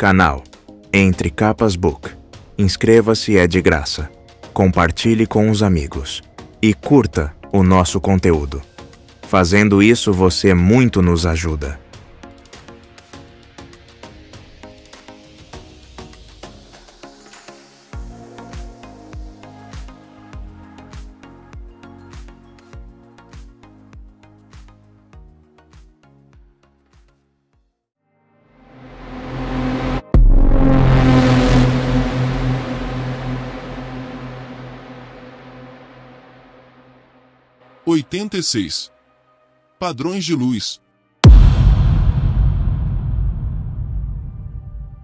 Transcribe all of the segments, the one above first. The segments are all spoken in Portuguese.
Canal Entre Capas Book. Inscreva-se, é de graça. Compartilhe com os amigos. E curta o nosso conteúdo. Fazendo isso, você muito nos ajuda. (86) Padrões de luz.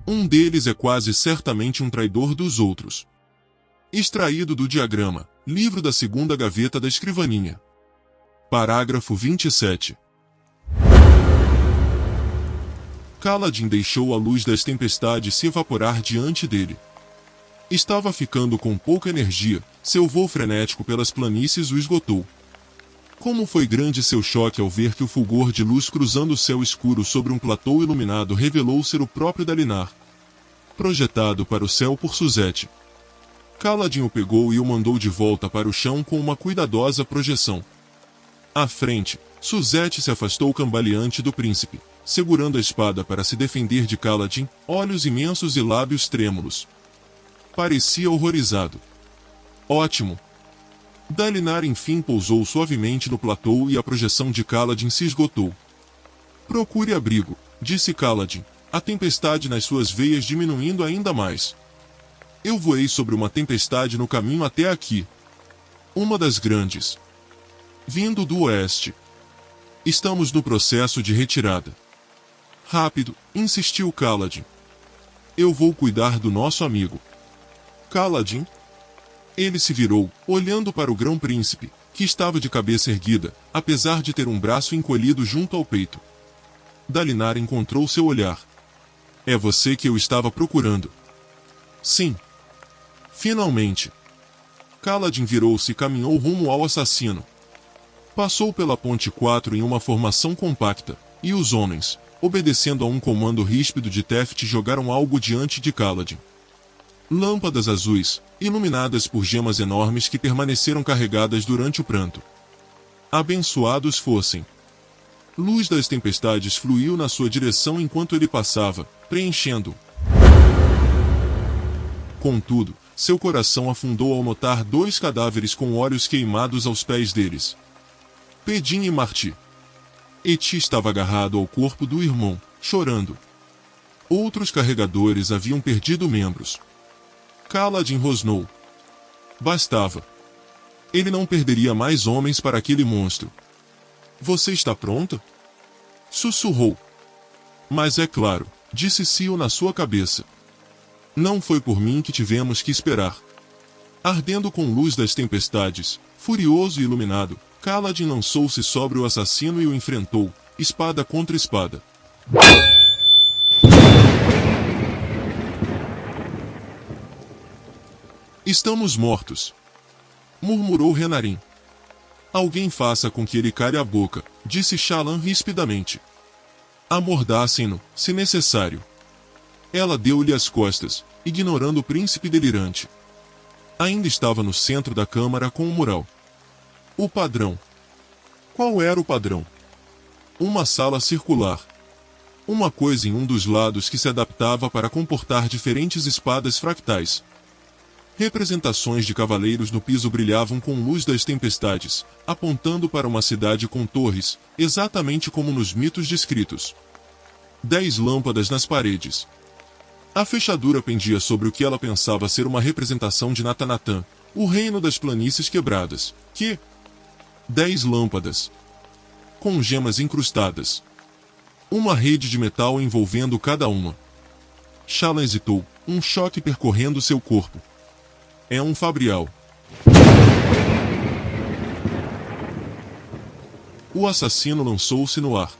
Um deles é quase certamente um traidor dos outros. Extraído do diagrama, livro da segunda gaveta da escrivaninha. Parágrafo 27. Kaladin deixou a luz das tempestades se evaporar diante dele. Estava ficando com pouca energia, seu voo frenético pelas planícies o esgotou. Como foi grande seu choque ao ver que o fulgor de luz cruzando o céu escuro sobre um platô iluminado revelou ser o próprio Dalinar, projetado para o céu por Suzette. Kaladin o pegou e o mandou de volta para o chão com uma cuidadosa projeção. À frente, Suzette se afastou cambaleante do príncipe, segurando a espada para se defender de Kaladin, olhos imensos e lábios trêmulos. Parecia horrorizado. Ótimo! Dalinar enfim pousou suavemente no platô e a projeção de Kaladin se esgotou. Procure abrigo, disse Kaladin, a tempestade nas suas veias diminuindo ainda mais. Eu voei sobre uma tempestade no caminho até aqui. Uma das grandes. Vindo do oeste. Estamos no processo de retirada. Rápido, insistiu Kaladin. Eu vou cuidar do nosso amigo. Kaladin? Ele se virou, olhando para o grão-príncipe, que estava de cabeça erguida, apesar de ter um braço encolhido junto ao peito. Dalinar encontrou seu olhar. É você que eu estava procurando. Sim. Finalmente. Kaladin virou-se e caminhou rumo ao assassino. Passou pela ponte 4 em uma formação compacta, e os homens, obedecendo a um comando ríspido de Teft, jogaram algo diante de Kaladin. Lâmpadas azuis, iluminadas por gemas enormes que permaneceram carregadas durante o pranto. Abençoados fossem. Luz das tempestades fluiu na sua direção enquanto ele passava, preenchendo. Contudo, seu coração afundou ao notar dois cadáveres com olhos queimados aos pés deles. Pedin e Marti. Eti estava agarrado ao corpo do irmão, chorando. Outros carregadores haviam perdido membros. Kaladin rosnou. Bastava. Ele não perderia mais homens para aquele monstro. Você está pronta? Sussurrou. Mas é claro, disse Cio na sua cabeça. Não foi por mim que tivemos que esperar. Ardendo com luz das tempestades, furioso e iluminado, Kaladin lançou-se sobre o assassino e o enfrentou, espada contra espada. Estamos mortos, murmurou Renarin. Alguém faça com que ele cale a boca, disse Shallan rispidamente. Amordassem-no, se necessário. Ela deu-lhe as costas, ignorando o príncipe delirante. Ainda estava no centro da câmara com o mural. O padrão. Qual era o padrão? Uma sala circular. Uma coisa em um dos lados que se adaptava para comportar diferentes espadas fractais. Representações de cavaleiros no piso brilhavam com luz das tempestades, apontando para uma cidade com torres, exatamente como nos mitos descritos. 10 lâmpadas nas paredes. A fechadura pendia sobre o que ela pensava ser uma representação de Natanatan, o reino das planícies quebradas, que... 10 lâmpadas. Com gemas incrustadas. Uma rede de metal envolvendo cada uma. Shallan hesitou, um choque percorrendo seu corpo. É um fabrial. O assassino lançou-se no ar.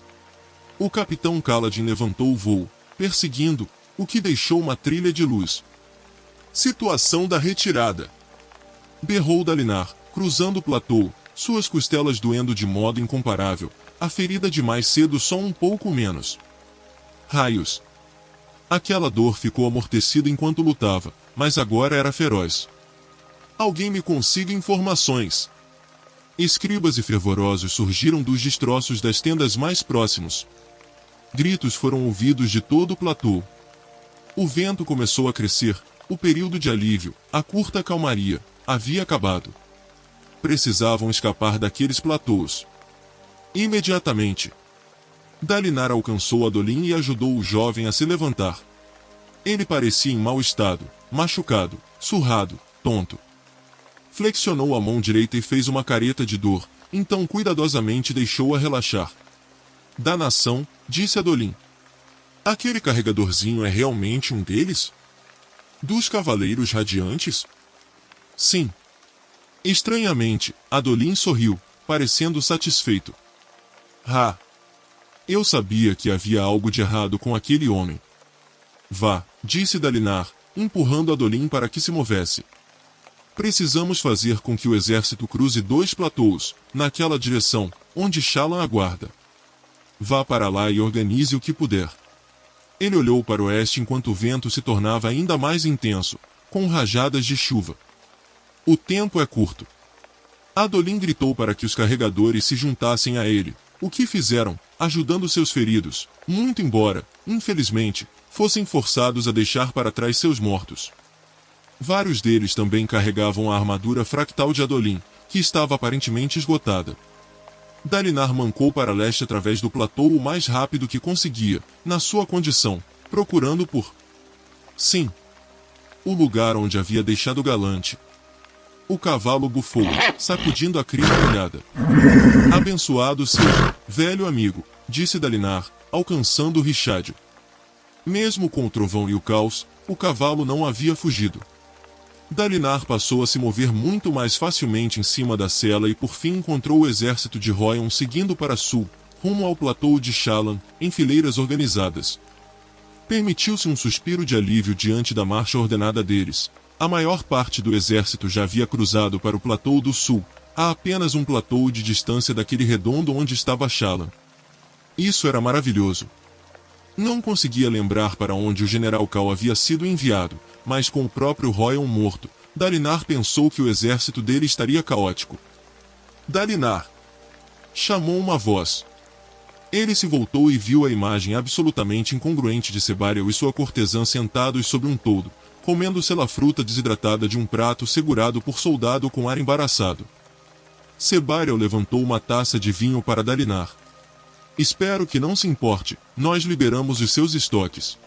O capitão Kaladin levantou o voo, perseguindo, o que deixou uma trilha de luz. Situação da retirada. Berrou Dalinar, cruzando o platô, suas costelas doendo de modo incomparável, a ferida de mais cedo só um pouco menos. Raios! Aquela dor ficou amortecida enquanto lutava, mas agora era feroz. Alguém me consiga informações. Escribas e fervorosos surgiram dos destroços das tendas mais próximos. Gritos foram ouvidos de todo o platô. O vento começou a crescer, o período de alívio, a curta calmaria, havia acabado. Precisavam escapar daqueles platôs. Imediatamente. Dalinar alcançou Adolin e ajudou o jovem a se levantar. Ele parecia em mau estado, machucado, surrado, tonto. Flexionou a mão direita e fez uma careta de dor, então cuidadosamente deixou-a relaxar. Danação, disse Adolin. Aquele carregadorzinho é realmente um deles? Dos Cavaleiros Radiantes? Sim. Estranhamente, Adolin sorriu, parecendo satisfeito. Ah! Eu sabia que havia algo de errado com aquele homem. Vá, disse Dalinar, empurrando Adolin para que se movesse. Precisamos fazer com que o exército cruze 2 platôs, naquela direção, onde Shallan aguarda. Vá para lá e organize o que puder. Ele olhou para o oeste enquanto o vento se tornava ainda mais intenso, com rajadas de chuva. O tempo é curto. Adolin gritou para que os carregadores se juntassem a ele, o que fizeram, ajudando seus feridos, muito embora, infelizmente, fossem forçados a deixar para trás seus mortos. Vários deles também carregavam a armadura fractal de Adolin, que estava aparentemente esgotada. Dalinar mancou para leste através do platô o mais rápido que conseguia, na sua condição, procurando por... Sim. O lugar onde havia deixado Galante. O cavalo bufou, sacudindo a crina molhada. Abençoado seja, velho amigo, disse Dalinar, alcançando Richard. Mesmo com o trovão e o caos, o cavalo não havia fugido. Dalinar passou a se mover muito mais facilmente em cima da sela e por fim encontrou o exército de Roion seguindo para sul, rumo ao platô de Shallan, em fileiras organizadas. Permitiu-se um suspiro de alívio diante da marcha ordenada deles. A maior parte do exército já havia cruzado para o platô do sul, a apenas um platô de distância daquele redondo onde estava Shallan. Isso era maravilhoso. Não conseguia lembrar para onde o General Cal havia sido enviado, mas com o próprio Roion morto, Dalinar pensou que o exército dele estaria caótico. Dalinar! Chamou uma voz. Ele se voltou e viu a imagem absolutamente incongruente de Sebarial e sua cortesã sentados sobre um toldo, comendo selafruta desidratada de um prato segurado por soldado com ar embaraçado. Sebarial levantou uma taça de vinho para Dalinar. Espero que não se importe, nós liberamos os seus estoques.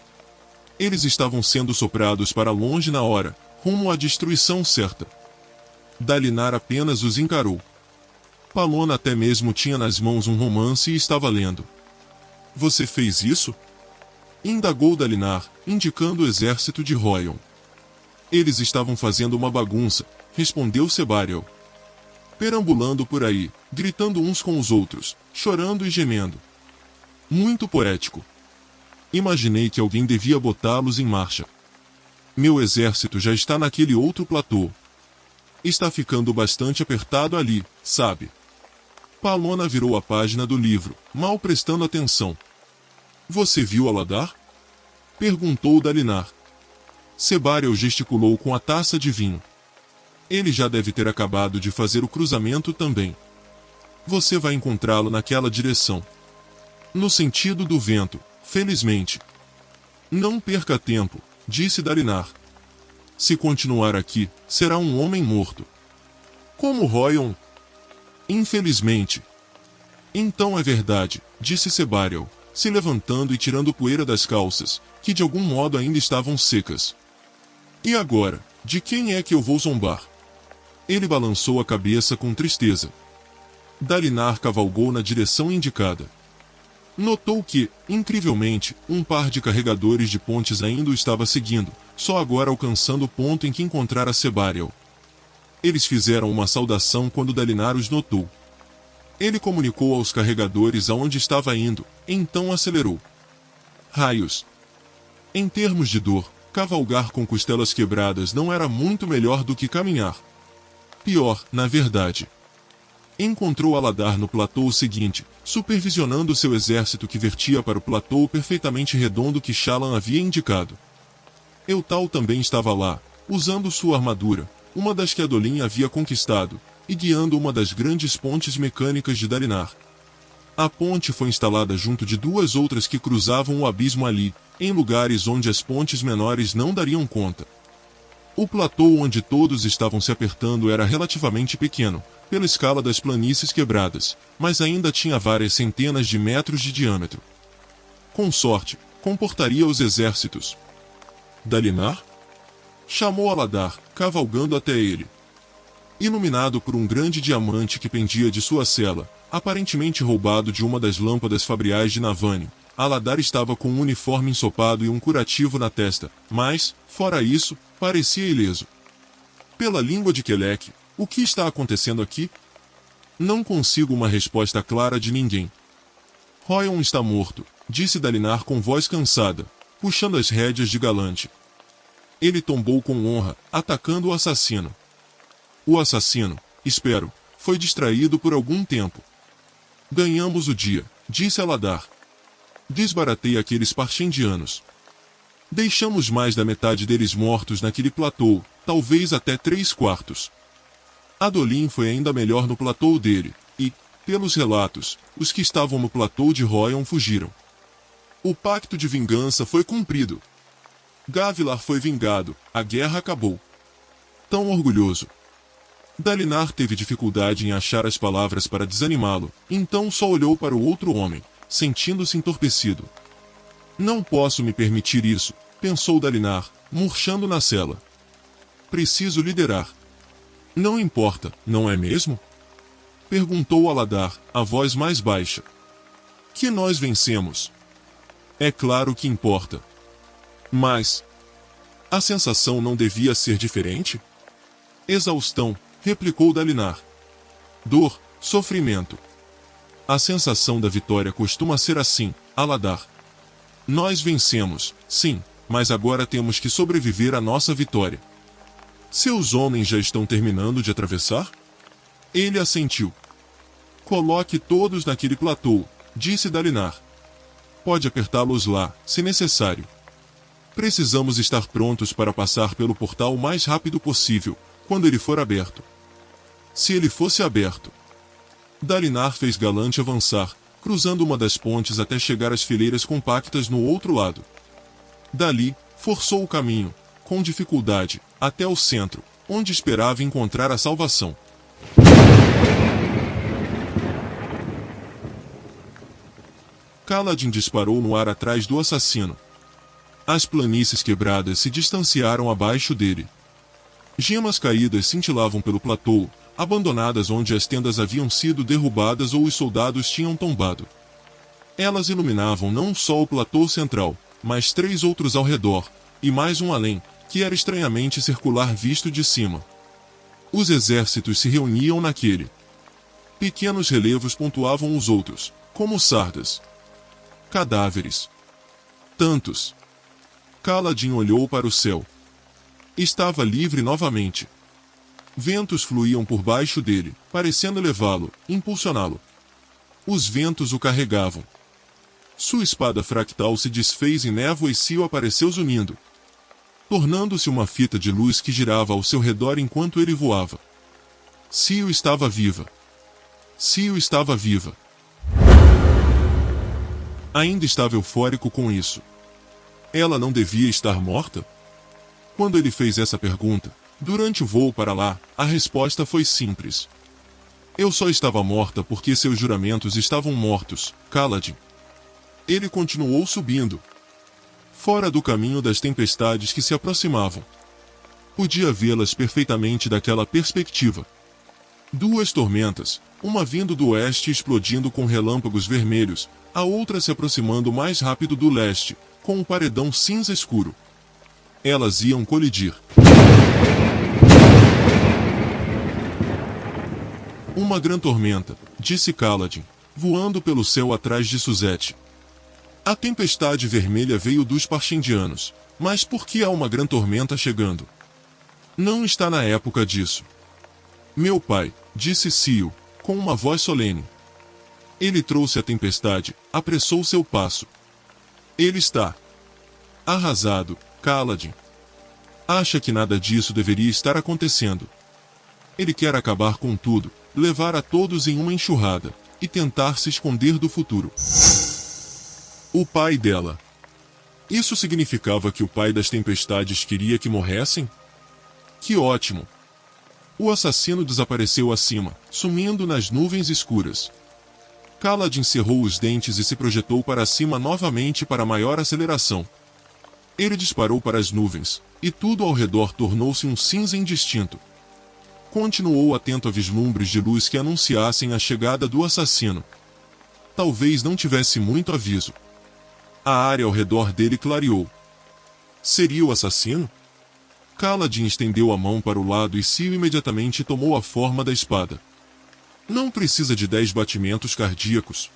Eles estavam sendo soprados para longe na hora, rumo à destruição certa. Dalinar apenas os encarou. Palona até mesmo tinha nas mãos um romance e estava lendo. Você fez isso? Indagou Dalinar, indicando o exército de Roion. Eles estavam fazendo uma bagunça, respondeu Sebarial. Perambulando por aí, gritando uns com os outros, chorando e gemendo. Muito poético. Imaginei que alguém devia botá-los em marcha. Meu exército já está naquele outro platô. Está ficando bastante apertado ali, sabe? Palona virou a página do livro, mal prestando atenção. Você viu Aladar? Perguntou Dalinar. Sebarial gesticulou com a taça de vinho. Ele já deve ter acabado de fazer o cruzamento também. Você vai encontrá-lo naquela direção. No sentido do vento, felizmente. Não perca tempo, disse Dalinar. Se continuar aqui, será um homem morto. Como Roion? Infelizmente. Então é verdade, disse Sebarial, se levantando e tirando poeira das calças, que de algum modo ainda estavam secas. E agora, de quem é que eu vou zombar? Ele balançou a cabeça com tristeza. Dalinar cavalgou na direção indicada. Notou que, incrivelmente, um par de carregadores de pontes ainda o estava seguindo, só agora alcançando o ponto em que encontrara Sebarial. Eles fizeram uma saudação quando Dalinar os notou. Ele comunicou aos carregadores aonde estava indo, então acelerou. Raios! Em termos de dor, cavalgar com costelas quebradas não era muito melhor do que caminhar. Pior, na verdade. Encontrou Aladar no platô seguinte, supervisionando seu exército que vertia para o platô perfeitamente redondo que Shallan havia indicado. Eutal também estava lá, usando sua armadura, uma das que Adolin havia conquistado, e guiando uma das grandes pontes mecânicas de Dalinar. A ponte foi instalada junto de duas outras que cruzavam o abismo ali, em lugares onde as pontes menores não dariam conta. O platô onde todos estavam se apertando era relativamente pequeno, pela escala das planícies quebradas, mas ainda tinha várias centenas de metros de diâmetro. Com sorte, comportaria os exércitos. Dalinar? Chamou Aladar, cavalgando até ele. Iluminado por um grande diamante que pendia de sua cela, aparentemente roubado de uma das lâmpadas fabriais de Navani, Aladar estava com um uniforme ensopado e um curativo na testa, mas, fora isso, parecia ileso. Pela língua de Kelek, o que está acontecendo aqui? Não consigo uma resposta clara de ninguém. Roion está morto, disse Dalinar com voz cansada, puxando as rédeas de Galante. Ele tombou com honra, atacando o assassino. O assassino, espero, foi distraído por algum tempo. Ganhamos o dia, disse Aladar. Desbaratei aqueles parchendianos. Deixamos mais da metade deles mortos naquele platô, talvez até 3/4. Adolin foi ainda melhor no platô dele, e, pelos relatos, os que estavam no platô de Roion fugiram. O pacto de vingança foi cumprido. Gavilar foi vingado, a guerra acabou. Tão orgulhoso. Dalinar teve dificuldade em achar as palavras para desanimá-lo, então só olhou para o outro homem, sentindo-se entorpecido. Não posso me permitir isso, pensou Dalinar, murchando na cela. Preciso liderar. Não importa, não é mesmo? Perguntou Aladar, a voz mais baixa. Que nós vencemos. É claro que importa. Mas a sensação não devia ser diferente? Exaustão, replicou Dalinar. Dor, sofrimento. A sensação da vitória costuma ser assim, Aladar. Nós vencemos, sim, mas agora temos que sobreviver à nossa vitória. Seus homens já estão terminando de atravessar? Ele assentiu. Coloque todos naquele platô, disse Dalinar. Pode apertá-los lá, se necessário. Precisamos estar prontos para passar pelo portal o mais rápido possível, quando ele for aberto. Se ele fosse aberto. Dalinar fez Galante avançar, cruzando uma das pontes até chegar às fileiras compactas no outro lado. Dali, forçou o caminho, com dificuldade, até o centro, onde esperava encontrar a salvação. Kaladin disparou no ar atrás do assassino. As planícies quebradas se distanciaram abaixo dele. Gemas caídas cintilavam pelo platô, abandonadas onde as tendas haviam sido derrubadas ou os soldados tinham tombado. Elas iluminavam não só o platô central, mas 3 outros ao redor, e mais um além, que era estranhamente circular visto de cima. Os exércitos se reuniam naquele. Pequenos relevos pontuavam os outros, como sardas. Cadáveres. Tantos. Kaladin olhou para o céu. Estava livre novamente. Ventos fluíam por baixo dele, parecendo levá-lo, impulsioná-lo. Os ventos o carregavam. Sua espada fractal se desfez em névoa e Sio apareceu zunindo, tornando-se uma fita de luz que girava ao seu redor enquanto ele voava. Sio estava viva. Sio estava viva. Ainda estava eufórico com isso. Ela não devia estar morta? Quando ele fez essa pergunta, durante o voo para lá, a resposta foi simples. Eu só estava morta porque seus juramentos estavam mortos, Kaladin. Ele continuou subindo. Fora do caminho das tempestades que se aproximavam. Podia vê-las perfeitamente daquela perspectiva. 2 tormentas, uma vindo do oeste explodindo com relâmpagos vermelhos, a outra se aproximando mais rápido do leste, com um paredão cinza escuro. Elas iam colidir. Uma grande tormenta, disse Kaladin, voando pelo céu atrás de Suzette. A tempestade vermelha veio dos Parchendianos, mas por que há uma grande tormenta chegando? Não está na época disso. Meu pai, disse Sio, com uma voz solene. Ele trouxe a tempestade, apressou seu passo. Ele está arrasado, Kaladin. Acha que nada disso deveria estar acontecendo. Ele quer acabar com tudo, levar a todos em uma enxurrada, e tentar se esconder do futuro. O pai dela. Isso significava que o pai das tempestades queria que morressem? Que ótimo! O assassino desapareceu acima, sumindo nas nuvens escuras. Kaladin cerrou os dentes e se projetou para cima novamente para maior aceleração. Ele disparou para as nuvens, e tudo ao redor tornou-se um cinza indistinto. Continuou atento a vislumbres de luz que anunciassem a chegada do assassino. Talvez não tivesse muito aviso. A área ao redor dele clareou. Seria o assassino? Kaladin estendeu a mão para o lado e Sil imediatamente tomou a forma da espada. Não precisa de 10 batimentos cardíacos.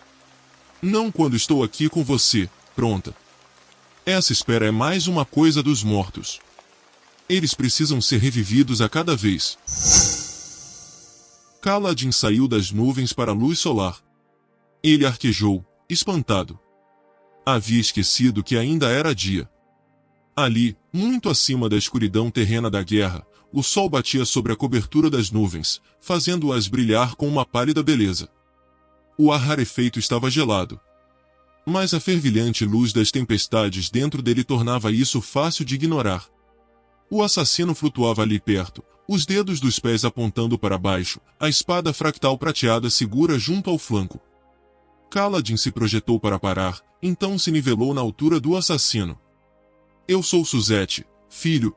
Não quando estou aqui com você, pronta. Essa espera é mais uma coisa dos mortos. Eles precisam ser revividos a cada vez. Kaladin saiu das nuvens para a luz solar. Ele arquejou, espantado. Havia esquecido que ainda era dia. Ali, muito acima da escuridão terrena da guerra, o sol batia sobre a cobertura das nuvens, fazendo-as brilhar com uma pálida beleza. O ar rarefeito estava gelado. Mas a fervilhante luz das tempestades dentro dele tornava isso fácil de ignorar. O assassino flutuava ali perto, os dedos dos pés apontando para baixo, a espada fractal prateada segura junto ao flanco. Kaladin se projetou para parar, então se nivelou na altura do assassino. Eu sou Suzette, filho,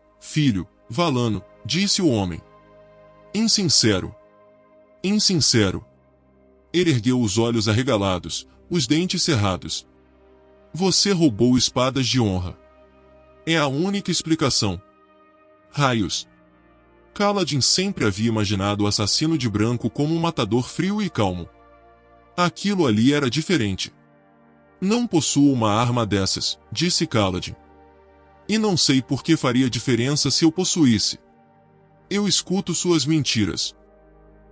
Valano, disse o homem. Insincero. Insincero. Ele ergueu os olhos arregalados, os dentes cerrados. Você roubou espadas de honra. É a única explicação. Raios. Kaladin sempre havia imaginado o assassino de branco como um matador frio e calmo. Aquilo ali era diferente. Não possuo uma arma dessas, disse Kaladin. E não sei por que faria diferença se eu possuísse. Eu escuto suas mentiras.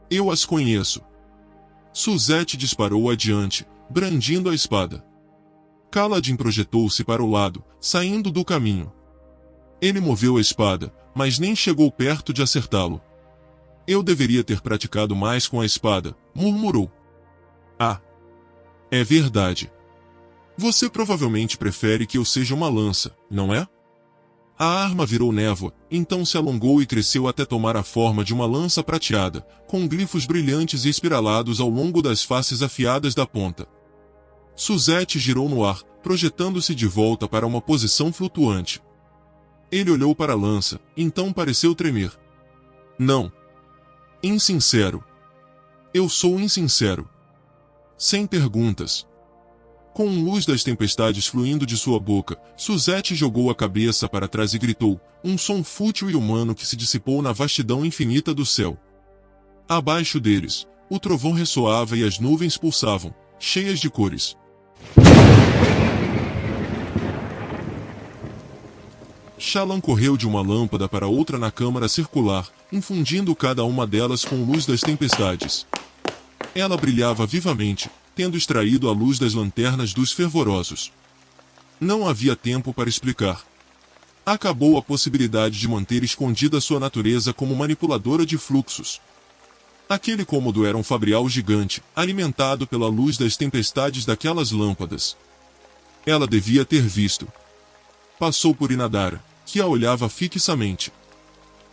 Eu as conheço. Suzette disparou adiante, brandindo a espada. Kaladin projetou-se para o lado, saindo do caminho. Ele moveu a espada, mas nem chegou perto de acertá-lo. Eu deveria ter praticado mais com a espada, murmurou. Ah! É verdade. Você provavelmente prefere que eu seja uma lança, não é? A arma virou névoa, então se alongou e cresceu até tomar a forma de uma lança prateada, com glifos brilhantes e espiralados ao longo das faces afiadas da ponta. Suzette girou no ar, projetando-se de volta para uma posição flutuante. Ele olhou para a lança, então pareceu tremer. Não. Insincero. Eu sou insincero. Sem perguntas. Com luz das tempestades fluindo de sua boca, Suzette jogou a cabeça para trás e gritou, um som fútil e humano que se dissipou na vastidão infinita do céu. Abaixo deles, o trovão ressoava e as nuvens pulsavam, cheias de cores. Shallan correu de uma lâmpada para outra na câmara circular, infundindo cada uma delas com luz das tempestades. Ela brilhava vivamente, tendo extraído a luz das lanternas dos fervorosos. Não havia tempo para explicar. Acabou a possibilidade de manter escondida sua natureza como manipuladora de fluxos. Aquele cômodo era um fabrial gigante, alimentado pela luz das tempestades daquelas lâmpadas. Ela devia ter visto. Passou por Inadara, que a olhava fixamente.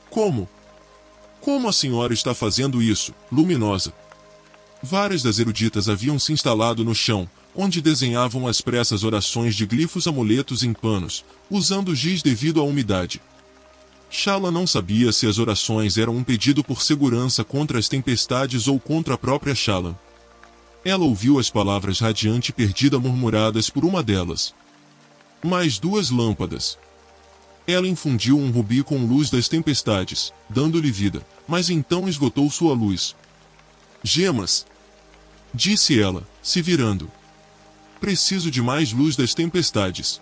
Como? Como a senhora está fazendo isso, luminosa? Várias das eruditas haviam se instalado no chão, onde desenhavam às pressas orações de glifos amuletos em panos, usando giz devido à umidade. Shallan não sabia se as orações eram um pedido por segurança contra as tempestades ou contra a própria Shallan. Ela ouviu as palavras radiante e perdida murmuradas por uma delas. Mais 2 lâmpadas. Ela infundiu um rubi com luz das tempestades, dando-lhe vida, mas então esgotou sua luz. Gemas! Disse ela, se virando. Preciso de mais luz das tempestades.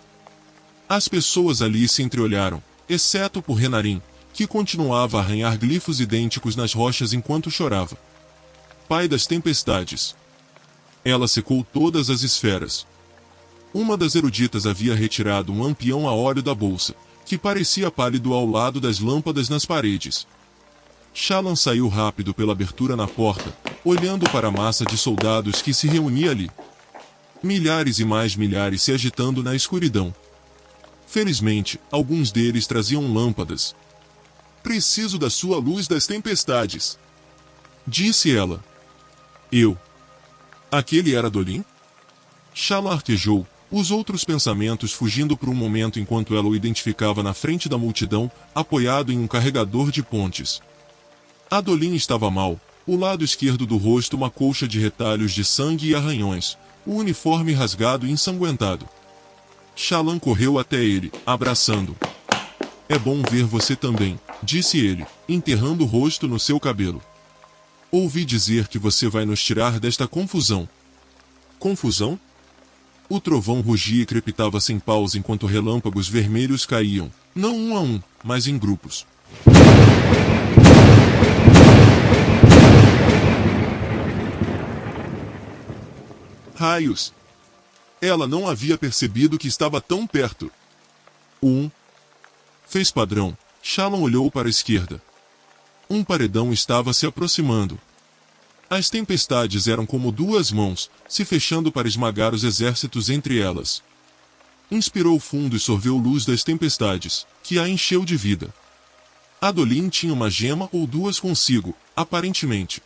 As pessoas ali se entreolharam, exceto por Renarin, que continuava a arranhar glifos idênticos nas rochas enquanto chorava. pai das tempestades. Ela secou todas as esferas. Uma das eruditas havia retirado um lampião a óleo da bolsa, que parecia pálido ao lado das lâmpadas nas paredes. Shallan saiu rápido pela abertura na porta, olhando para a massa de soldados que se reunia ali. Milhares e mais milhares se agitando na escuridão. Felizmente, alguns deles traziam lâmpadas. "Preciso da sua luz das tempestades", disse ela. Aquele era Dolin? Shallan arquejou, os outros pensamentos fugindo por um momento enquanto ela o identificava na frente da multidão, apoiado em um carregador de pontes. Adolin estava mal, o lado esquerdo do rosto uma colcha de retalhos de sangue e arranhões, o uniforme rasgado e ensanguentado. Shallan correu até ele, abraçando-o. "É bom ver você também", disse ele, enterrando o rosto no seu cabelo. "Ouvi dizer que você vai nos tirar desta confusão." "Confusão?" O trovão rugia e crepitava sem pausa enquanto relâmpagos vermelhos caíam, não um a um, mas em grupos. Raios! Ela não havia percebido que estava tão perto. Fez padrão. Shallan olhou para a esquerda. Um paredão estava se aproximando. As tempestades eram como duas mãos, se fechando para esmagar os exércitos entre elas. Inspirou fundo e sorveu luz das tempestades, que a encheu de vida. Adolin tinha uma gema ou duas consigo, aparentemente.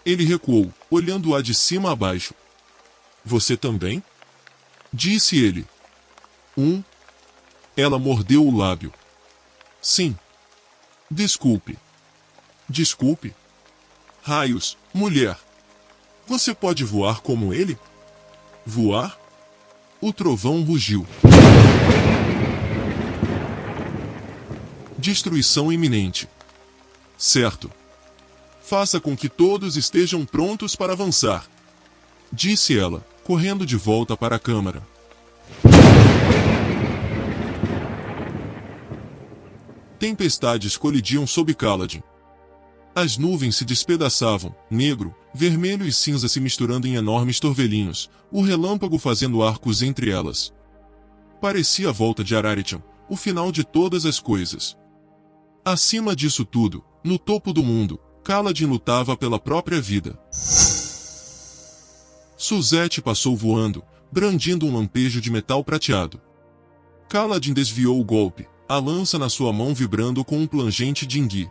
Ele recuou, olhando-a de cima a baixo. "Você também?" disse ele. Ela mordeu o lábio. "Sim." Desculpe." "Desculpe?" "Raios, mulher. Você pode voar como ele?" "Voar?" O trovão rugiu. Destruição iminente. "Certo. Faça com que todos estejam prontos para avançar", disse ela, correndo de volta para a câmara. Tempestades colidiam sob Kaladin. As nuvens se despedaçavam, negro, vermelho e cinza se misturando em enormes torvelinhos, o relâmpago fazendo arcos entre elas. Parecia a volta de Araritan, o final de todas as coisas. Acima disso tudo, no topo do mundo, Kaladin lutava pela própria vida. Suzette passou voando, brandindo um lampejo de metal prateado. Kaladin desviou o golpe, a lança na sua mão vibrando com um plangente de Ingui.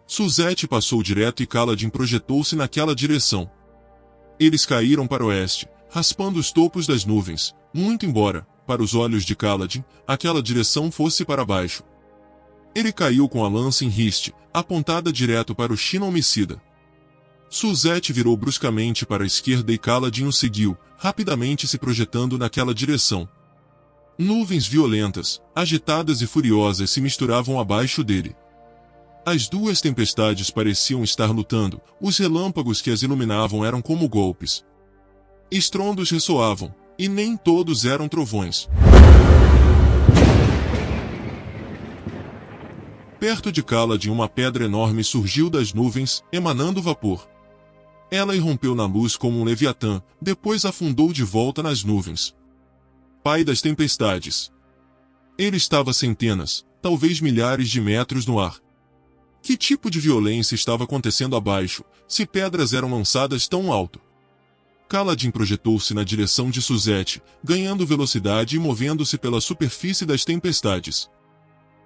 Suzette passou direto e Kaladin projetou-se naquela direção. Eles caíram para o oeste, raspando os topos das nuvens, muito embora, para os olhos de Kaladin, aquela direção fosse para baixo. Ele caiu com a lança em riste, apontada direto para o Shinan homicida. Suzette virou bruscamente para a esquerda e Kaladin o seguiu, rapidamente se projetando naquela direção. Nuvens violentas, agitadas e furiosas se misturavam abaixo dele. As duas tempestades pareciam estar lutando, os relâmpagos que as iluminavam eram como golpes. Estrondos ressoavam, e nem todos eram trovões. Perto de Kaladin uma pedra enorme surgiu das nuvens, emanando vapor. Ela irrompeu na luz como um leviatã, depois afundou de volta nas nuvens. Pai das tempestades. Ele estava a centenas, talvez milhares de metros no ar. Que tipo de violência estava acontecendo abaixo, se pedras eram lançadas tão alto? Kaladin projetou-se na direção de Suzette, ganhando velocidade e movendo-se pela superfície das tempestades.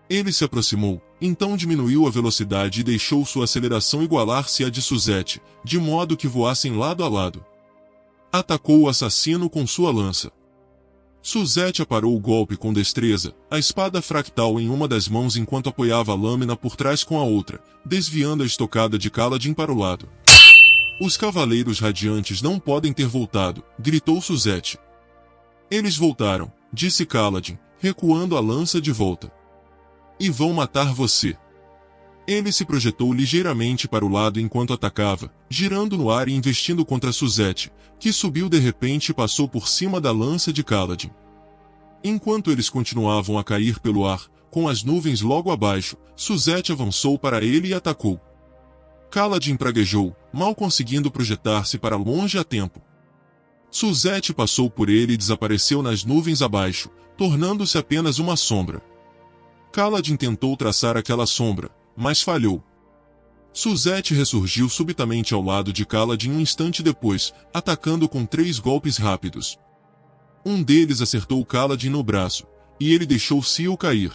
Ele se aproximou, então diminuiu a velocidade e deixou sua aceleração igualar-se à de Suzette, de modo que voassem lado a lado. Atacou o assassino com sua lança. Suzette aparou o golpe com destreza, a espada fractal em uma das mãos enquanto apoiava a lâmina por trás com a outra, desviando a estocada de Kaladin para o lado. "Os cavaleiros radiantes não podem ter voltado", gritou Suzette. "Eles voltaram", disse Kaladin, recuando a lança de volta. "E vão matar você." Ele se projetou ligeiramente para o lado enquanto atacava, girando no ar e investindo contra Suzette, que subiu de repente e passou por cima da lança de Kaladin. Enquanto eles continuavam a cair pelo ar, com as nuvens logo abaixo, Suzette avançou para ele e atacou. Kaladin praguejou, mal conseguindo projetar-se para longe a tempo. Suzette passou por ele e desapareceu nas nuvens abaixo, tornando-se apenas uma sombra. Kaladin tentou traçar aquela sombra, mas falhou. Suzette ressurgiu subitamente ao lado de Kaladin um instante depois, atacando com 3 golpes rápidos. Um deles acertou Kaladin no braço, e ele deixou Seal cair.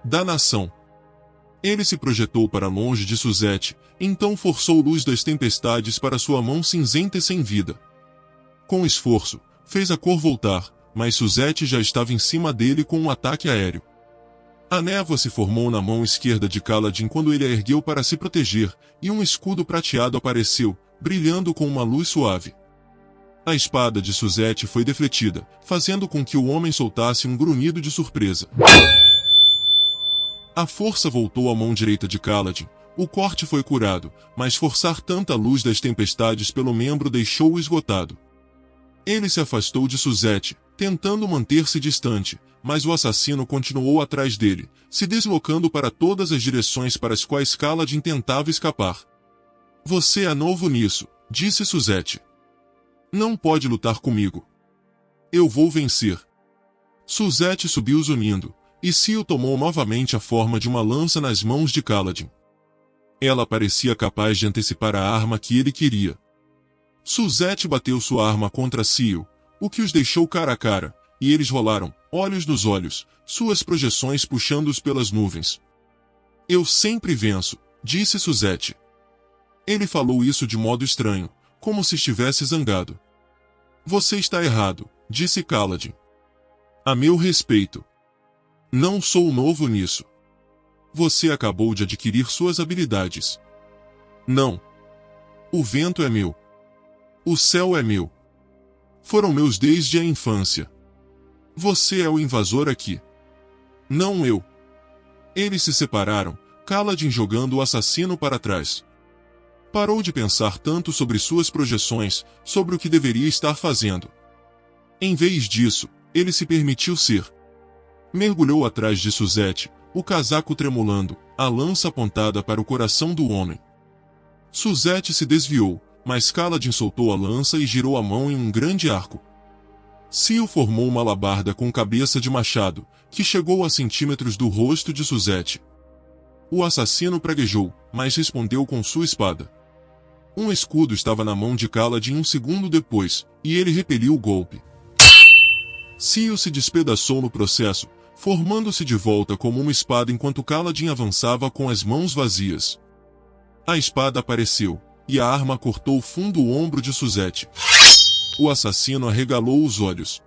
Danação! Ele se projetou para longe de Suzette, então forçou Luz das Tempestades para sua mão cinzenta e sem vida. Com esforço, fez a cor voltar, mas Suzette já estava em cima dele com um ataque aéreo. A névoa se formou na mão esquerda de Kaladin quando ele a ergueu para se proteger, e um escudo prateado apareceu, brilhando com uma luz suave. A espada de Suzette foi defletida, fazendo com que o homem soltasse um grunhido de surpresa. A força voltou à mão direita de Kaladin. O corte foi curado, mas forçar tanta luz das tempestades pelo membro deixou-o esgotado. Ele se afastou de Suzette, tentando manter-se distante, mas o assassino continuou atrás dele, se deslocando para todas as direções para as quais Kaladin tentava escapar. Você é novo nisso, disse Suzette. Não pode lutar comigo. Eu vou vencer. Suzette subiu zunindo, e Seal tomou novamente a forma de uma lança nas mãos de Kaladin. Ela parecia capaz de antecipar a arma que ele queria. Suzette bateu sua arma contra Seal, o que os deixou cara a cara, e eles rolaram, olhos nos olhos, suas projeções puxando-os pelas nuvens. Eu sempre venço, disse Suzette. Ele falou isso de modo estranho, como se estivesse zangado. Você está errado, disse Kaladin. A meu respeito. Não sou novo nisso. Você acabou de adquirir suas habilidades. Não. O vento é meu. O céu é meu. Foram meus desde a infância. Você é o invasor aqui. Não eu. Eles se separaram, Kaladin jogando o assassino para trás. Parou de pensar tanto sobre suas projeções, sobre o que deveria estar fazendo. Em vez disso, ele se permitiu ser. Mergulhou atrás de Suzette, o casaco tremulando, a lança apontada para o coração do homem. Suzette se desviou, mas Kaladin soltou a lança e girou a mão em um grande arco. Seal formou uma alabarda com cabeça de machado, que chegou a centímetros do rosto de Suzette. O assassino praguejou, mas respondeu com sua espada. Um escudo estava na mão de Kaladin um segundo depois, e ele repeliu o golpe. Seal se despedaçou no processo, formando-se de volta como uma espada enquanto Kaladin avançava com as mãos vazias. A espada apareceu, e a arma cortou fundo o ombro de Suzette. O assassino arregalou os olhos.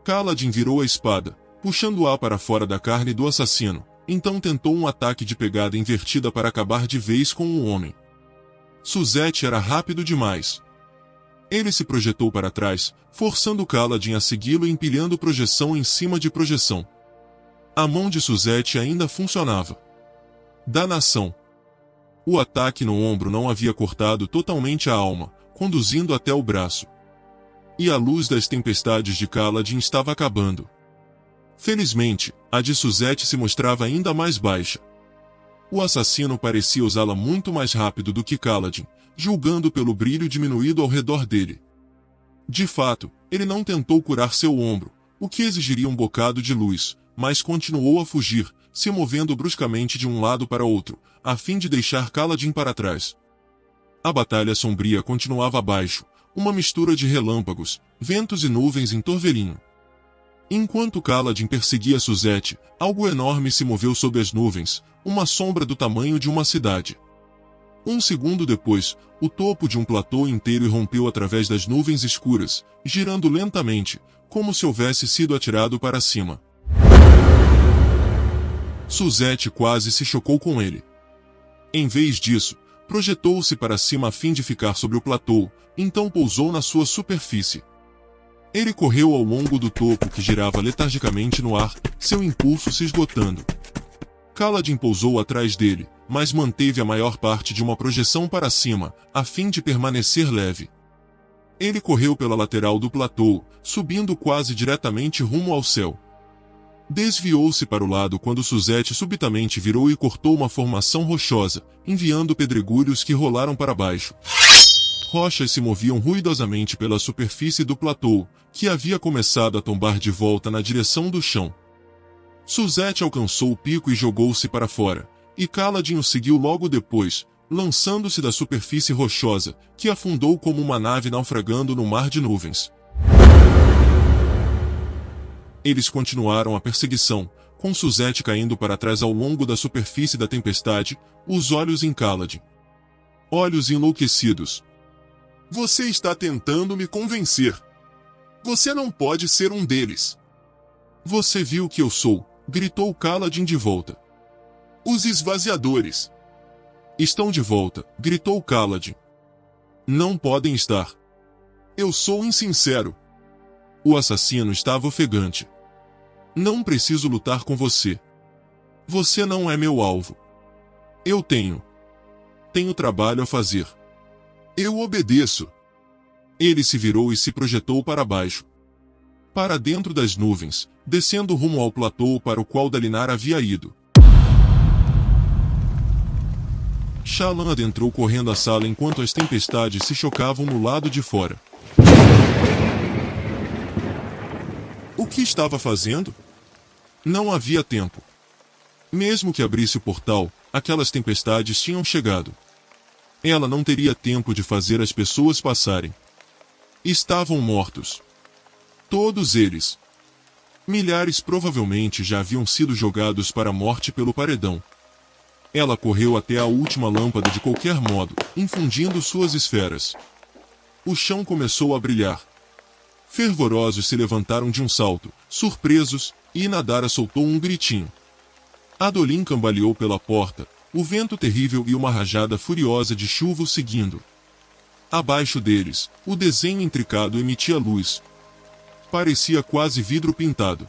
Kaladin virou a espada, puxando-a para fora da carne do assassino, então tentou um ataque de pegada invertida para acabar de vez com o homem. Suzette era rápido demais. Ele se projetou para trás, forçando Kaladin a segui-lo e empilhando projeção em cima de projeção. A mão de Suzette ainda funcionava. Danação! O ataque no ombro não havia cortado totalmente a alma, conduzindo até o braço. E a luz das tempestades de Kaladin estava acabando. Felizmente, a de Suzette se mostrava ainda mais baixa. O assassino parecia usá-la muito mais rápido do que Kaladin, julgando pelo brilho diminuído ao redor dele. De fato, ele não tentou curar seu ombro, o que exigiria um bocado de luz, mas continuou a fugir, se movendo bruscamente de um lado para outro, a fim de deixar Kaladin para trás. A batalha sombria continuava abaixo, uma mistura de relâmpagos, ventos e nuvens em torvelinho. Enquanto Kaladin perseguia Suzette, algo enorme se moveu sob as nuvens, uma sombra do tamanho de uma cidade. Um segundo depois, o topo de um platô inteiro irrompeu através das nuvens escuras, girando lentamente, como se houvesse sido atirado para cima. Suzette quase se chocou com ele. Em vez disso, projetou-se para cima a fim de ficar sobre o platô, então pousou na sua superfície. Ele correu ao longo do topo que girava letargicamente no ar, seu impulso se esgotando. Kaladin pousou atrás dele, mas manteve a maior parte de uma projeção para cima, a fim de permanecer leve. Ele correu pela lateral do platô, subindo quase diretamente rumo ao céu. Desviou-se para o lado quando Suzette subitamente virou e cortou uma formação rochosa, enviando pedregulhos que rolaram para baixo. Rochas se moviam ruidosamente pela superfície do platô, que havia começado a tombar de volta na direção do chão. Suzette alcançou o pico e jogou-se para fora, e Kaladin o seguiu logo depois, lançando-se da superfície rochosa, que afundou como uma nave naufragando no mar de nuvens. Eles continuaram a perseguição, com Suzette caindo para trás ao longo da superfície da tempestade, os olhos em Kaladin. Olhos enlouquecidos. Você está tentando me convencer. Você não pode ser um deles. Você viu que eu sou, gritou Kaladin de volta. Os esvaziadores. Estão de volta, gritou Kaladin. Não podem estar. Eu sou insincero. O assassino estava ofegante. Não preciso lutar com você. Você não é meu alvo. Eu tenho trabalho a fazer. Eu obedeço. Ele se virou e se projetou para baixo. Para dentro das nuvens, descendo rumo ao platô para o qual Dalinar havia ido. Shallan adentrou correndo a sala enquanto as tempestades se chocavam no lado de fora. O que estava fazendo? Não havia tempo. Mesmo que abrisse o portal, aquelas tempestades tinham chegado. Ela não teria tempo de fazer as pessoas passarem. Estavam mortos. Todos eles. Milhares provavelmente já haviam sido jogados para a morte pelo paredão. Ela correu até a última lâmpada de qualquer modo, infundindo suas esferas. O chão começou a brilhar. Fervorosos se levantaram de um salto, surpresos, e Inadara soltou um gritinho. Adolin cambaleou pela porta, o vento terrível e uma rajada furiosa de chuva o seguindo. Abaixo deles, o desenho intricado emitia luz. Parecia quase vidro pintado.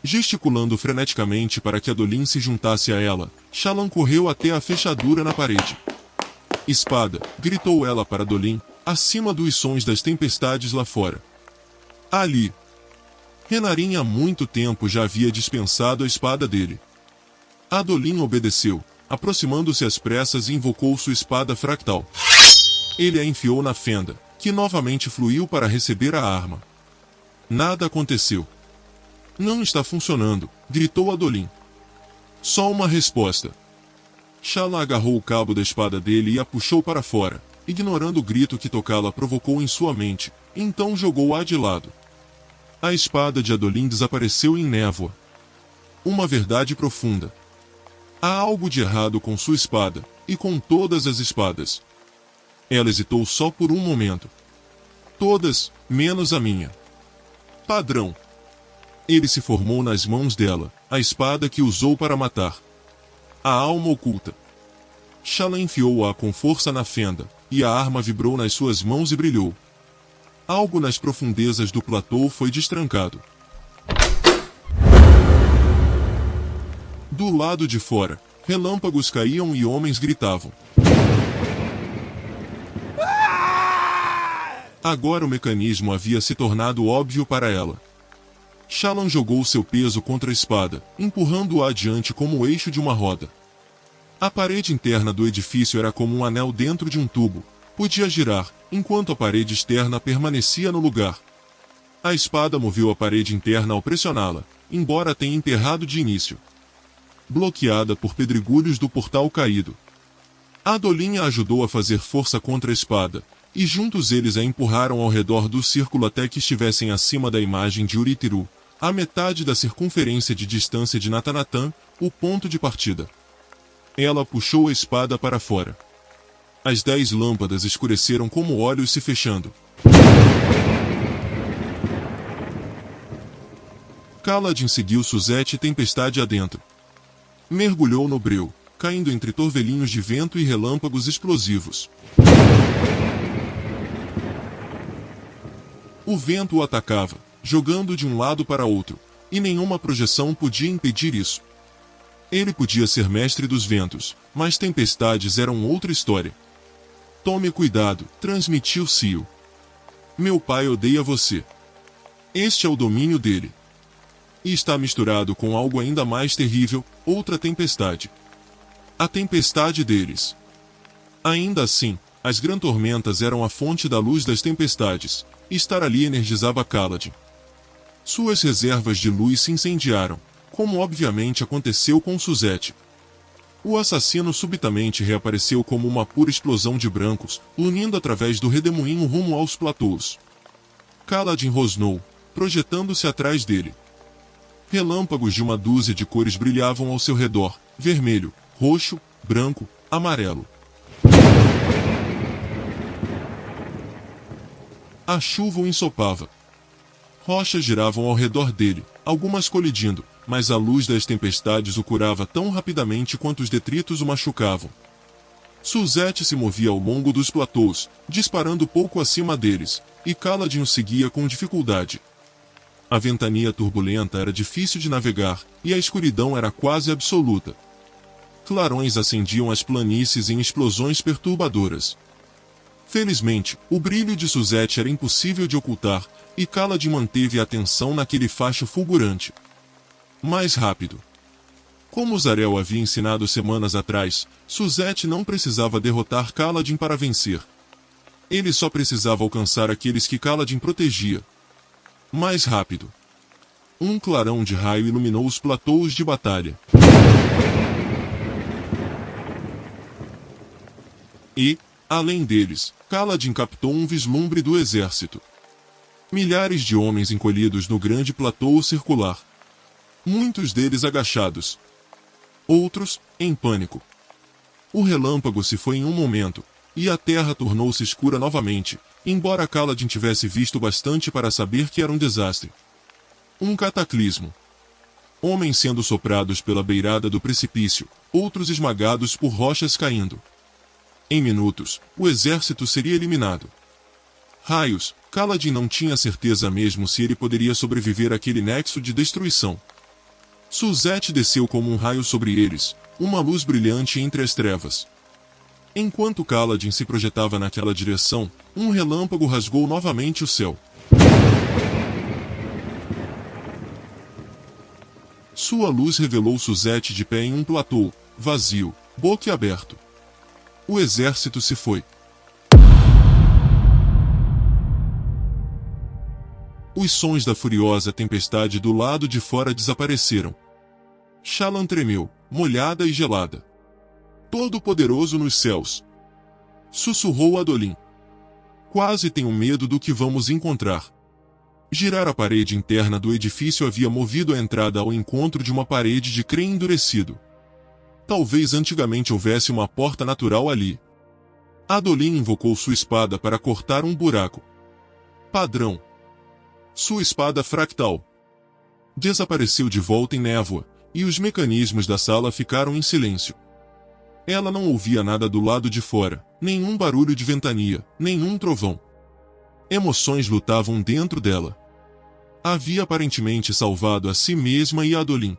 Gesticulando freneticamente para que Adolin se juntasse a ela, Shallan correu até a fechadura na parede. Espada, gritou ela para Adolin, acima dos sons das tempestades lá fora. Ali. Renarin há muito tempo já havia dispensado a espada dele. Adolin obedeceu, aproximando-se às pressas e invocou sua espada fractal. Ele a enfiou na fenda, que novamente fluiu para receber a arma. Nada aconteceu. Não está funcionando, gritou Adolin. Só uma resposta. Shallan agarrou o cabo da espada dele e a puxou para fora, ignorando o grito que tocá-la provocou em sua mente, então jogou-a de lado. A espada de Adolin desapareceu em névoa. Uma verdade profunda. Há algo de errado com sua espada, e com todas as espadas. Ela hesitou só por um momento. Todas, menos a minha. Padrão. Ele se formou nas mãos dela, a espada que usou para matar. A alma oculta. Shallan enfiou-a com força na fenda, e a arma vibrou nas suas mãos e brilhou. Algo nas profundezas do platô foi destrancado. Do lado de fora, relâmpagos caíam e homens gritavam. Agora o mecanismo havia se tornado óbvio para ela. Shallan jogou seu peso contra a espada, empurrando-a adiante como o eixo de uma roda. A parede interna do edifício era como um anel dentro de um tubo. Podia girar, enquanto a parede externa permanecia no lugar. A espada moveu a parede interna ao pressioná-la, embora tenha emperrado de início. Bloqueada por pedregulhos do portal caído. Adolin a ajudou a fazer força contra a espada, e juntos eles a empurraram ao redor do círculo até que estivessem acima da imagem de Urithiru, a metade da circunferência de distância de Natanatan, o ponto de partida. Ela puxou a espada para fora. As 10 lâmpadas escureceram como olhos se fechando. Kaladin seguiu Suzette tempestade adentro. Mergulhou no breu, caindo entre torvelinhos de vento e relâmpagos explosivos. O vento o atacava, jogando de um lado para outro, e nenhuma projeção podia impedir isso. Ele podia ser mestre dos ventos, mas tempestades eram outra história. Tome cuidado, transmitiu Cio. Meu pai odeia você. Este é o domínio dele. e está misturado com algo ainda mais terrível, outra tempestade. A tempestade deles. Ainda assim, as Gran-Tormentas eram a fonte da luz das tempestades, e estar ali energizava Kaladin. Suas reservas de luz se incendiaram, como obviamente aconteceu com Suzette. O assassino subitamente reapareceu como uma pura explosão de brancos, unindo através do redemoinho rumo aos platôs. Kaladin rosnou, projetando-se atrás dele. Relâmpagos de uma dúzia de cores brilhavam ao seu redor, vermelho, roxo, branco, amarelo. A chuva o ensopava. Rochas giravam ao redor dele, algumas colidindo, mas a luz das tempestades o curava tão rapidamente quanto os detritos o machucavam. Suzette se movia ao longo dos platôs, disparando pouco acima deles, e Kaladin o seguia com dificuldade. A ventania turbulenta era difícil de navegar, e a escuridão era quase absoluta. Clarões acendiam as planícies em explosões perturbadoras. Felizmente, o brilho de Suzette era impossível de ocultar, e Kaladin manteve a atenção naquele facho fulgurante. Mais rápido. Como Zarel havia ensinado semanas atrás, Suzette não precisava derrotar Kaladin para vencer. Ele só precisava alcançar aqueles que Kaladin protegia. Mais rápido. Um clarão de raio iluminou os platôs de batalha. E, além deles, Kaladin captou um vislumbre do exército. Milhares de homens encolhidos no grande platô circular. Muitos deles agachados. Outros, em pânico. O relâmpago se foi em um momento, e a terra tornou-se escura novamente, embora Kaladin tivesse visto bastante para saber que era um desastre. Um cataclismo. Homens sendo soprados pela beirada do precipício, outros esmagados por rochas caindo. Em minutos, o exército seria eliminado. Raios, Kaladin não tinha certeza mesmo se ele poderia sobreviver àquele nexo de destruição. Suzette desceu como um raio sobre eles, uma luz brilhante entre as trevas. Enquanto Kaladin se projetava naquela direção, um relâmpago rasgou novamente o céu. Sua luz revelou Suzette de pé em um platô, vazio, boquiaberto. O exército se foi. Os sons da furiosa tempestade do lado de fora desapareceram. Shallan tremeu, molhada e gelada. Todo-Poderoso nos céus! Sussurrou Adolin. Quase tenho medo do que vamos encontrar. Girar a parede interna do edifício havia movido a entrada ao encontro de uma parede de crê endurecido. Talvez antigamente houvesse uma porta natural ali. Adolin invocou sua espada para cortar um buraco. Padrão. Sua espada fractal desapareceu de volta em névoa, e os mecanismos da sala ficaram em silêncio. Ela não ouvia nada do lado de fora, nenhum barulho de ventania, nenhum trovão. Emoções lutavam dentro dela. Havia aparentemente salvado a si mesma e Adolin.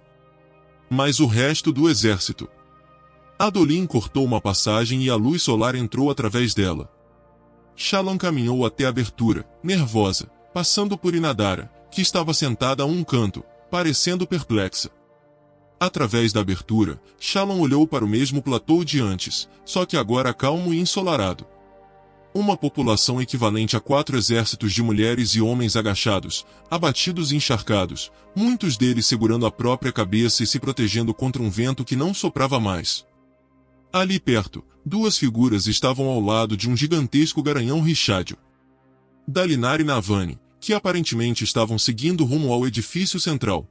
Mas o resto do exército. Adolin cortou uma passagem e a luz solar entrou através dela. Shallan caminhou até a abertura, nervosa, passando por Inadara, que estava sentada a um canto, parecendo perplexa. Através da abertura, Shallan olhou para o mesmo platô de antes, só que agora calmo e ensolarado. Uma população equivalente a 4 exércitos de mulheres e homens agachados, abatidos e encharcados, muitos deles segurando a própria cabeça e se protegendo contra um vento que não soprava mais. Ali perto, 2 figuras estavam ao lado de um gigantesco garanhão Richádio. Dalinar e Navani, que aparentemente estavam seguindo rumo ao edifício central.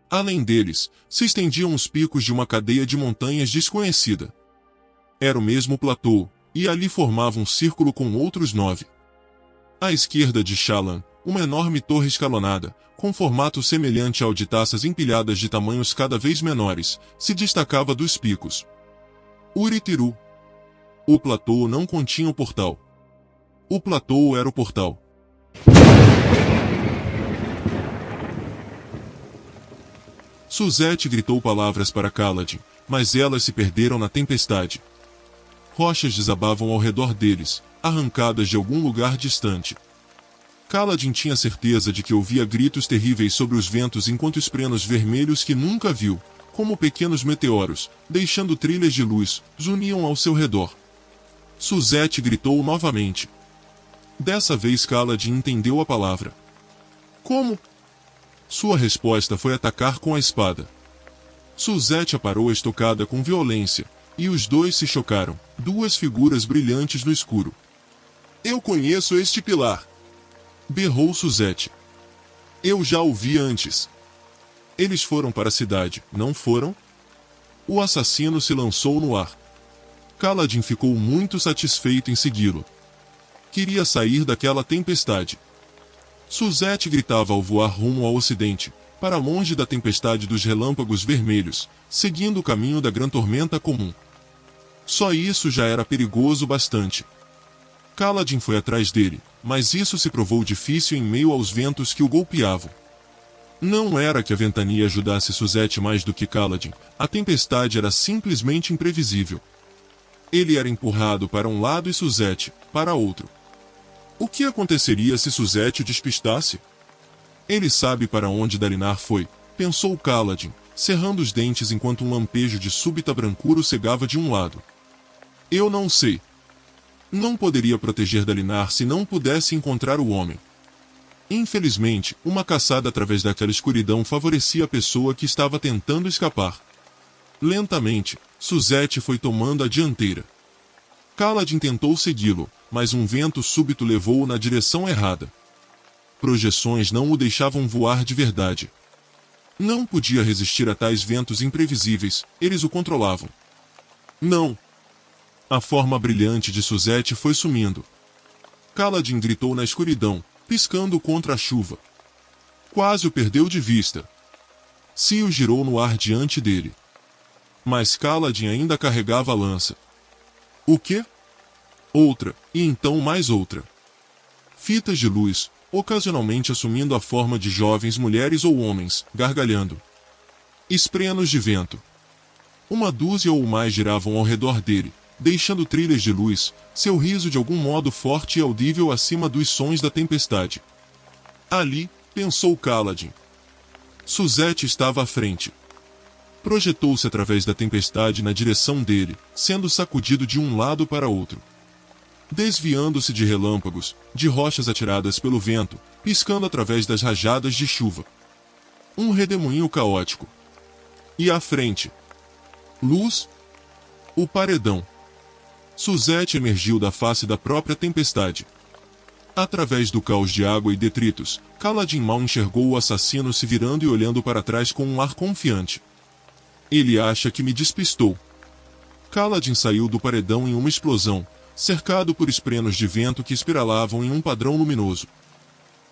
Além deles, se estendiam os picos de uma cadeia de montanhas desconhecida. Era o mesmo platô, e ali formava um círculo com outros 9. À esquerda de Shallan, uma enorme torre escalonada, com formato semelhante ao de taças empilhadas de tamanhos cada vez menores, se destacava dos picos. Uritiru. O platô não continha o portal. O platô era o portal. Suzette gritou palavras para Kaladin, mas elas se perderam na tempestade. Rochas desabavam ao redor deles, arrancadas de algum lugar distante. Kaladin tinha certeza de que ouvia gritos terríveis sobre os ventos enquanto esprenos vermelhos que nunca viu, como pequenos meteoros, deixando trilhas de luz, zuniam ao seu redor. Suzette gritou novamente. Dessa vez Kaladin entendeu a palavra. Como? Sua resposta foi atacar com a espada. Suzette aparou a estocada com violência, e os dois se chocaram, duas figuras brilhantes no escuro. Eu conheço este pilar! Berrou Suzette. Eu já o vi antes. Eles foram para a cidade, não foram? O assassino se lançou no ar. Kaladin ficou muito satisfeito em segui-lo. Queria sair daquela tempestade. Suzette gritava ao voar rumo ao ocidente, para longe da tempestade dos relâmpagos vermelhos, seguindo o caminho da grande tormenta comum. Só isso já era perigoso bastante. Kaladin foi atrás dele, mas isso se provou difícil em meio aos ventos que o golpeavam. Não era que a ventania ajudasse Suzette mais do que Kaladin, a tempestade era simplesmente imprevisível. Ele era empurrado para um lado e Suzette, para outro. O que aconteceria se Suzette o despistasse? Ele sabe para onde Dalinar foi, pensou Kaladin, cerrando os dentes enquanto um lampejo de súbita brancura o cegava de um lado. Eu não sei. Não poderia proteger Dalinar se não pudesse encontrar o homem. Infelizmente, uma caçada através daquela escuridão favorecia a pessoa que estava tentando escapar. Lentamente, Suzette foi tomando a dianteira. Kaladin tentou segui-lo, mas um vento súbito levou-o na direção errada. Projeções não o deixavam voar de verdade. Não podia resistir a tais ventos imprevisíveis, eles o controlavam. Não! A forma brilhante de Suzette foi sumindo. Kaladin gritou na escuridão, piscando contra a chuva. Quase o perdeu de vista. Sio girou no ar diante dele. Mas Kaladin ainda carregava a lança. O quê? Outra, e então mais outra. Fitas de luz, ocasionalmente assumindo a forma de jovens mulheres ou homens, gargalhando. Esprenos de vento. Uma dúzia ou mais giravam ao redor dele, deixando trilhas de luz, seu riso de algum modo forte e audível acima dos sons da tempestade. Ali, pensou Kaladin. Suzette estava à frente. Projetou-se através da tempestade na direção dele, sendo sacudido de um lado para outro. Desviando-se de relâmpagos, de rochas atiradas pelo vento, piscando através das rajadas de chuva. Um redemoinho caótico. E à frente. Luz. O paredão. Suzette emergiu da face da própria tempestade. Através do caos de água e detritos, Kaladin mal enxergou o assassino se virando e olhando para trás com um ar confiante. Ele acha que me despistou. Kaladin saiu do paredão em uma explosão, cercado por esprenos de vento que espiralavam em um padrão luminoso.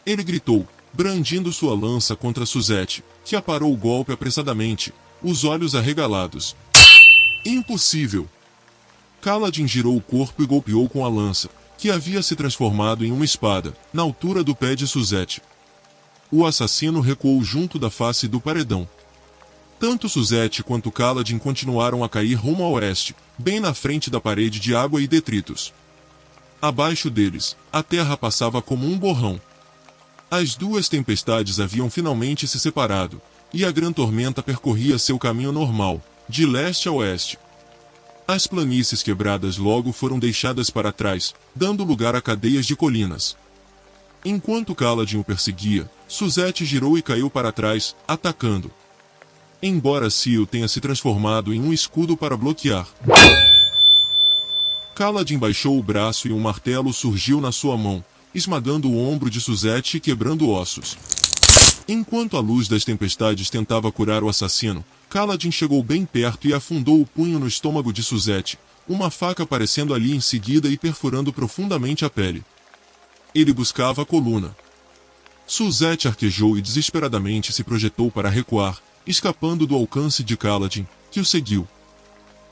Ele gritou, brandindo sua lança contra Suzette, que aparou o golpe apressadamente, os olhos arregalados. Impossível! Kaladin girou o corpo e golpeou com a lança, que havia se transformado em uma espada, na altura do pé de Suzette. O assassino recuou junto da face do paredão. Tanto Suzette quanto Kaladin continuaram a cair rumo ao oeste, bem na frente da parede de água e detritos. Abaixo deles, a terra passava como um borrão. As duas tempestades haviam finalmente se separado, e a grande tormenta percorria seu caminho normal, de leste a oeste. As planícies quebradas logo foram deixadas para trás, dando lugar a cadeias de colinas. Enquanto Kaladin o perseguia, Suzette girou e caiu para trás, atacando. Embora Sio tenha se transformado em um escudo para bloquear. Kaladin baixou o braço e um martelo surgiu na sua mão, esmagando o ombro de Suzette e quebrando ossos. Enquanto a luz das tempestades tentava curar o assassino, Kaladin chegou bem perto e afundou o punho no estômago de Suzette, uma faca aparecendo ali em seguida e perfurando profundamente a pele. Ele buscava a coluna. Suzette arquejou e desesperadamente se projetou para recuar, escapando do alcance de Kaladin, que o seguiu.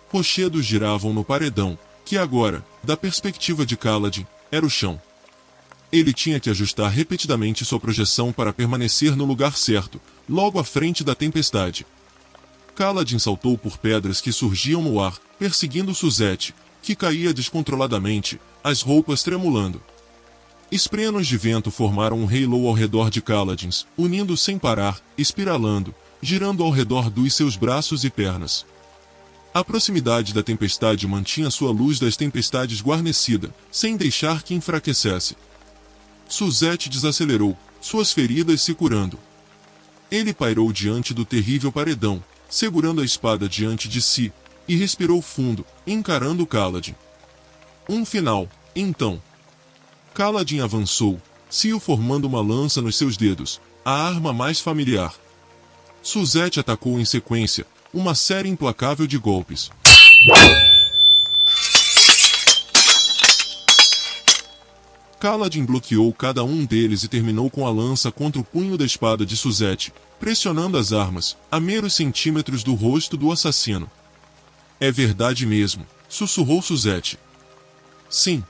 Rochedos giravam no paredão, que agora, da perspectiva de Kaladin, era o chão. Ele tinha que ajustar repetidamente sua projeção para permanecer no lugar certo, logo à frente da tempestade. Kaladin saltou por pedras que surgiam no ar, perseguindo Suzette, que caía descontroladamente, as roupas tremulando. Esprenos de vento formaram um halo ao redor de Kaladin, unindo sem parar, espiralando, girando ao redor dos seus braços e pernas. A proximidade da tempestade mantinha sua luz das tempestades guarnecida, sem deixar que enfraquecesse. Suzette desacelerou, suas feridas se curando. Ele pairou diante do terrível paredão, segurando a espada diante de si, e respirou fundo, encarando Kaladin. Um final, então. Kaladin avançou, Sio formando uma lança nos seus dedos, a arma mais familiar. Suzette atacou em sequência, uma série implacável de golpes. Kaladin bloqueou cada um deles e terminou com a lança contra o punho da espada de Suzette, pressionando as armas, a meros centímetros do rosto do assassino. É verdade mesmo, sussurrou Suzette. Sim.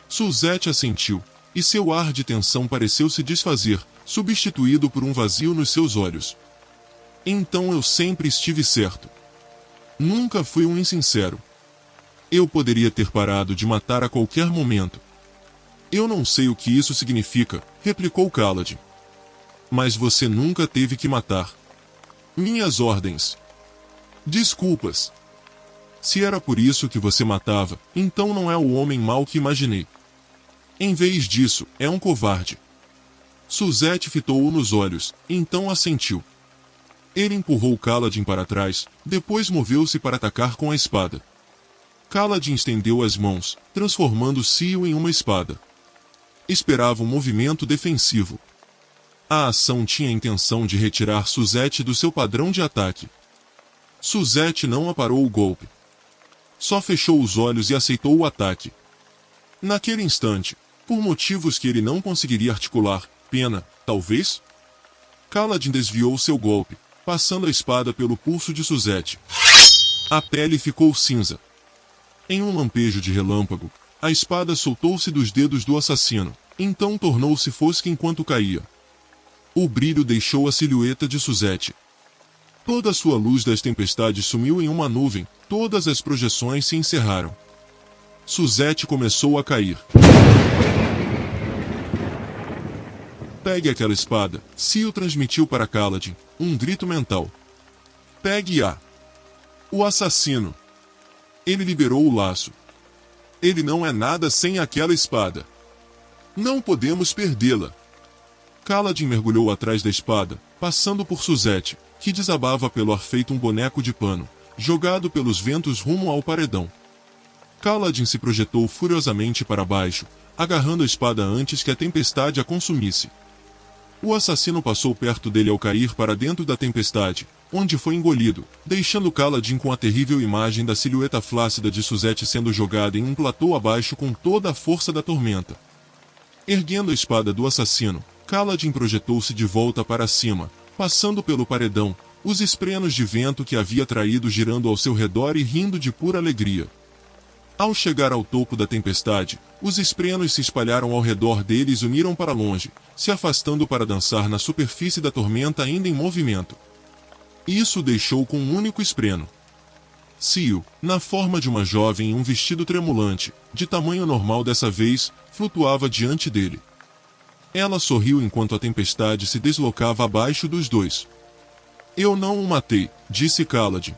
Suzette assentiu, e seu ar de tensão pareceu se desfazer, substituído por um vazio nos seus olhos. Então eu sempre estive certo. Nunca fui um insincero. Eu poderia ter parado de matar a qualquer momento. Eu não sei o que isso significa, replicou Kaladin. Mas você nunca teve que matar. Minhas ordens. Desculpas. Se era por isso que você matava, então não é o homem mau que imaginei. Em vez disso, é um covarde. Suzette fitou-o nos olhos, então assentiu. Ele empurrou Kaladin para trás, depois moveu-se para atacar com a espada. Kaladin estendeu as mãos, transformando Sio em uma espada. Esperava um movimento defensivo. A ação tinha a intenção de retirar Suzette do seu padrão de ataque. Suzette não aparou o golpe. Só fechou os olhos e aceitou o ataque. Naquele instante, por motivos que ele não conseguiria articular, pena, talvez? Kaladin desviou seu golpe, passando a espada pelo pulso de Suzette. A pele ficou cinza. Em um lampejo de relâmpago, a espada soltou-se dos dedos do assassino, então tornou-se fosca enquanto caía. O brilho deixou a silhueta de Suzette. Toda a sua luz das tempestades sumiu em uma nuvem, todas as projeções se encerraram. Suzette começou a cair. Pegue aquela espada, Sio transmitiu para Kaladin, um grito mental. Pegue-a. O assassino. Ele liberou o laço. Ele não é nada sem aquela espada. Não podemos perdê-la. Kaladin mergulhou atrás da espada, passando por Suzette, que desabava pelo ar feito um boneco de pano, jogado pelos ventos rumo ao paredão. Kaladin se projetou furiosamente para baixo, agarrando a espada antes que a tempestade a consumisse. O assassino passou perto dele ao cair para dentro da tempestade, onde foi engolido, deixando Kaladin com a terrível imagem da silhueta flácida de Suzette sendo jogada em um platô abaixo com toda a força da tormenta. Erguendo a espada do assassino, Kaladin projetou-se de volta para cima, passando pelo paredão, os esprenos de vento que havia traído girando ao seu redor e rindo de pura alegria. Ao chegar ao topo da tempestade, os esprenos se espalharam ao redor dele e se uniram para longe, se afastando para dançar na superfície da tormenta ainda em movimento. Isso o deixou com um único espreno. Sio, na forma de uma jovem em um vestido tremulante, de tamanho normal dessa vez, flutuava diante dele. Ela sorriu enquanto a tempestade se deslocava abaixo dos dois. Eu não o matei, disse Kaladin.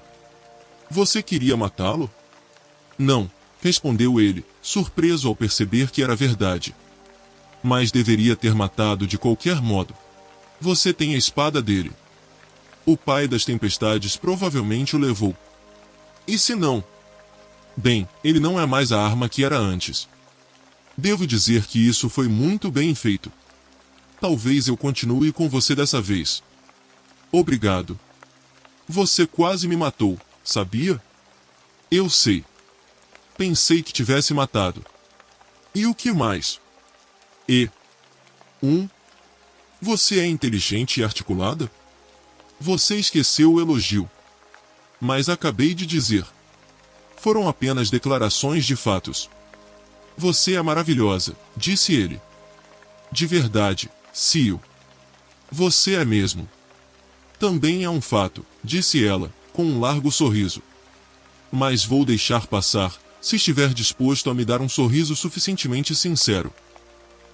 Você queria matá-lo? Não, respondeu ele, surpreso ao perceber que era verdade. Mas deveria ter matado de qualquer modo. Você tem a espada dele. O pai das tempestades provavelmente o levou. E se não? Bem, ele não é mais a arma que era antes. Devo dizer que isso foi muito bem feito. Talvez eu continue com você dessa vez. Obrigado. Você quase me matou, sabia? Eu sei. Pensei que tivesse matado. E o que mais? Você é inteligente e articulada? Você esqueceu o elogio. Mas acabei de dizer. Foram apenas declarações de fatos. Você é maravilhosa, disse ele. De verdade, Sio. Você é mesmo. Também é um fato, disse ela, com um largo sorriso. Mas vou deixar passar, se estiver disposto a me dar um sorriso suficientemente sincero.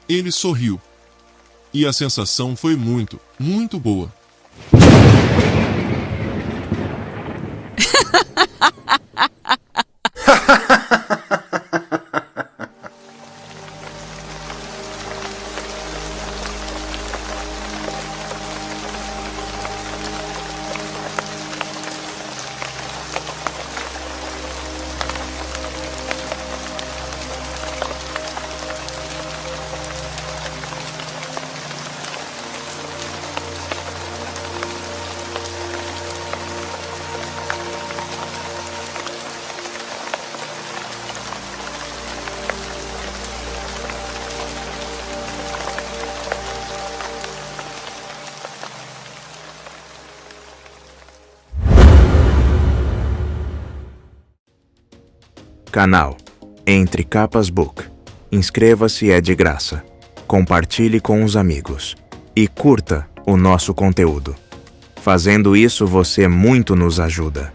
Ele sorriu. E a sensação foi muito, muito boa. Canal Entre Capas Book. Inscreva-se, é de graça. Compartilhe com os amigos. E curta o nosso conteúdo. Fazendo isso, você muito nos ajuda.